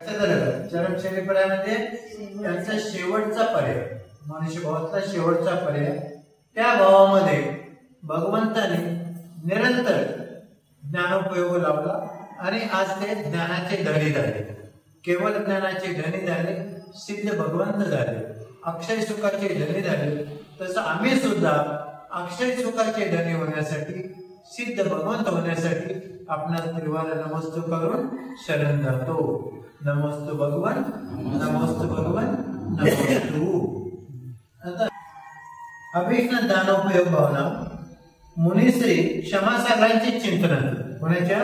चरमश्रेणी पर्याय म्हणजे त्यांचा शेवटचा पर्याय, मनुष्यभावातला शेवटचा पर्याय. त्या भावामध्ये भगवंताने निरंतर ज्ञानोपयोग लावला आणि आज ते ज्ञानाचे धनी झाले. केवळ ज्ञानाचे धनी झाले, सिद्ध भगवंत झाले, अक्षय सुखाचे धनी झाले. तसं आम्ही सुद्धा अक्षय सुखाचे धनी होण्यासाठी, सिद्ध भगवंत होण्यासाठी आपणास त्रिवार नमस्तु करून शरण जातो. नमस्तु भगवान, नमस्तु भगवान, नमस्तु. आता अभीष्ण ज्ञानोपयोग भावना मुनिश्री क्षमासागरांचे चिंतन, कोणाच्या?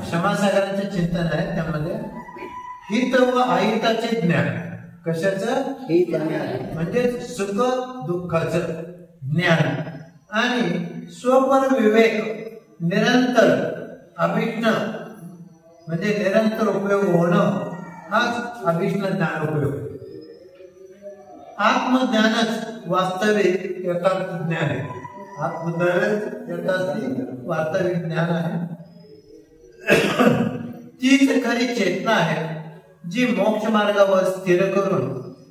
क्षमासागरांचे चिंतन आहे. त्यामध्ये हित व अहिताचे ज्ञान. कशाचं? हित म्हणजे सुख दुःखाचं ज्ञान आणि स्वपर विवेक निरंतर अभीष्ण म्हणजे निरंतर उपयोग होणं, हाच अभीष्ण ज्ञान उपयोग. आत्मज्ञानच वास्तविक यथार्थ ज्ञान आहे. आत्मज्ञानच यथार्थ वास्तविक ज्ञान आहे. तीच खरी चेतना आहे जी मोक्ष मार्गावर स्थिर करून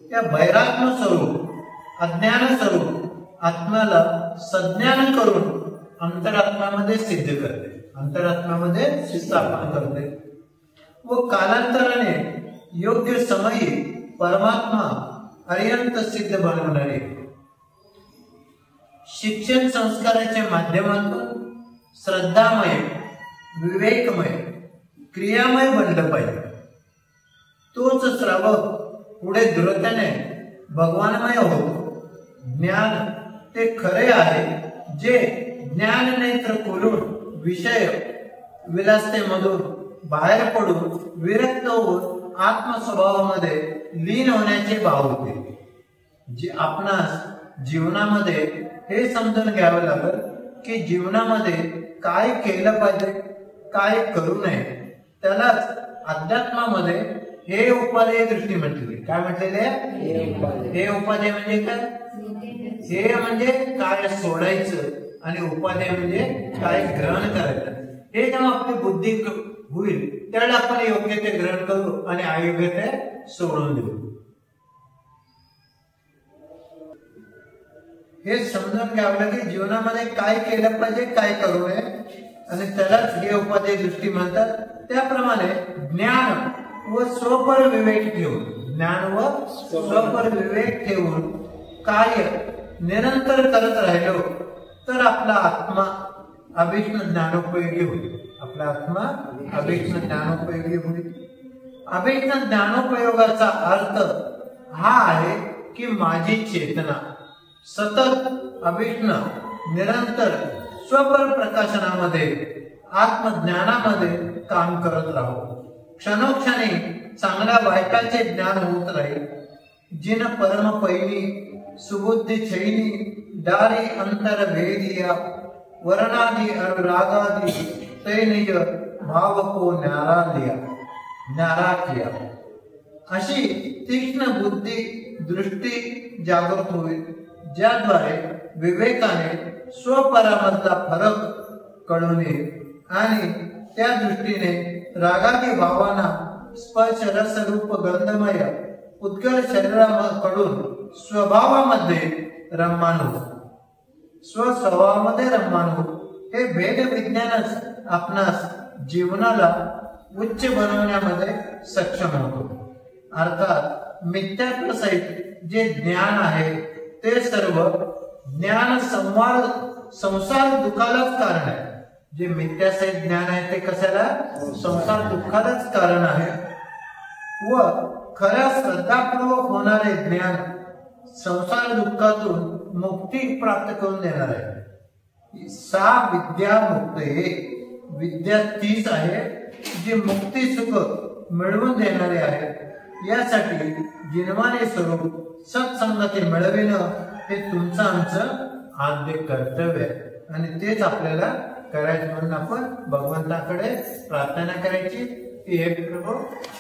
त्या बैरात्म स्वरूप अज्ञान स्वरूप आत्म्याला सज्ञान करून अंतरात्म्यामध्ये सिद्ध करते, अंतरात्म्यामध्ये स्थापन करते व कालांतराने योग्य समयी परमात्मा अर्यंत सिद्ध बनवणारे. शिक्षण संस्काराच्या माध्यमातून श्रद्धामय, विवेकमय, क्रियामय बनलं पाहिजे. तोच श्रावक पुढे दृढतेने भगवानमय होतो. ज्ञान ते खरे आहे जे ज्ञान नेत्र खोलून विषय विलासतेमधून बाहेर पडून विरक्त होऊन आत्मस्वभावामध्ये लीन होण्याचे भाव होते. जे आपणास जीवनामध्ये हे समजून घ्यावं लागेल की जीवनामध्ये काय केलं पाहिजे, काय करू नये. त्यालाच अध्यात्मामध्ये हे उपादेय दृष्टी म्हटलेली. काय म्हटलेले? हे उपादेय म्हणजे काय? हे म्हणजे काय सोडायचं आणि उपादेय म्हणजे काय ग्रहण करायचं. हे जेव्हा आपली बुद्धी होईल त्यावेळेला आपण योग्य ते ग्रहण करू आणि अयोग्य ते सोडून देऊ. हे समजून घ्यावं की जीवनामध्ये काय केलं पाहिजे, काय करू नये, आणि त्यालाच हे उपादेय दृष्टी म्हणतात. त्याप्रमाणे ज्ञान व स्वपर विवेक ठेवून, ज्ञान व स्वपर विवेक ठेवून कार्य निरंतर करत राहिलो तर आपला आत्मा अभीष्ण ज्ञानोपयोगी होईल. आपला आत्मा अभीष्ण ज्ञानोपयोगी होईल. अभीष्ण ज्ञानोपयोगाचा अर्थ हा आहे की माझी चेतना सतत अभीष्ण निरंतर स्वपर प्रकाशनामध्ये आत्मज्ञानामध्ये काम करत राहू. क्षणोक्षणी चांगल्या वाईटाचे ज्ञान होत राहील. जिन परम पैनी सुबुद्धी छैनी दारी अंतर भेदिया वर्णादी अनुरागादी ते निज भाव को न्यारा किया. अशी तीक्ष्ण बुद्धी दृष्टी जागृत होईल ज्याद्वारे विवेकाने स्वपरामधला फरक कळून येईल आणि त्या दृष्टीने रागादी भावांना स्पर्श रस रूप गंधमय उद्गल शरीराकडून स्वभावामध्ये रममाण होत. स्वस्वभावामध्ये रममाण होत. हे भेद विज्ञानच आपणास जीवनाला उच्च बनवण्यामध्ये सक्षम होतो. अर्थात मिथ्यात्व सहित जे ज्ञान आहे ते सर्व ज्ञान संसार दुःखालाच कारण आहे. जे मिथ्यासहित ज्ञान आहे ते कशाला? संसार दुःखालाच कारण आहे. व खऱ्या श्रद्धापूर्वक होणारे ज्ञान संसार दुःखातून मुक्ती प्राप्त करून देणार आहे. सा विद्या मुक्ते, विद्या तीच आहे जी मुक्ती सुख मिळवून देणारे आहे. यासाठी जिनवाने स्वरूप सत्संगती मिळविणं हे तुमचं आमचं आद्य कर्तव्य आहे आणि तेच आपल्याला करायचं. म्हणून आपण भगवंताकडे प्रार्थना करायची की हे प्रभू,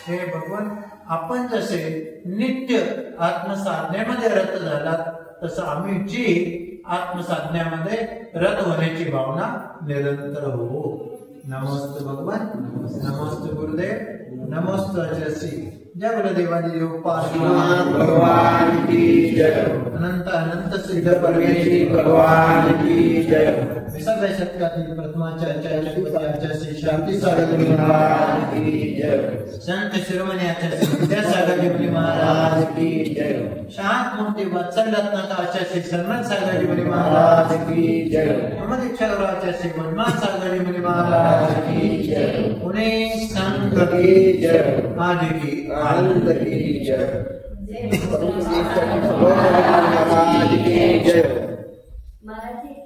हे भगवान, आपण जसे नित्य आत्मसाधनेमध्ये रत झालात तसं आम्ही जी आत्मसाधनेमध्ये रत होण्याची भावना निरंतर हो. नमोस्तु भगवान, नमोस्तु गुरुदेव, नमोस्तु आचार्य। जय बोलो देवादिदेव पार्वती भगवान की जय। अनंत अनंत सिद्ध परमेश्वरी भगवान की जय। विसाव्या शतकातील प्रथमाचार्य श्री शांती सागर महाराज की जय। संत शिरोमणी आचार्य विद्यासागर महाराज की जय। शांत मूर्ति वत्सलरत्नाथ आचार्य श्री शरणत सागर महाराज की जय। अमर आचार्य श्री मनमान सागर महाराज की जय। पुणे संघ की जय। आदि की आनंद की जय। महाराज की जय।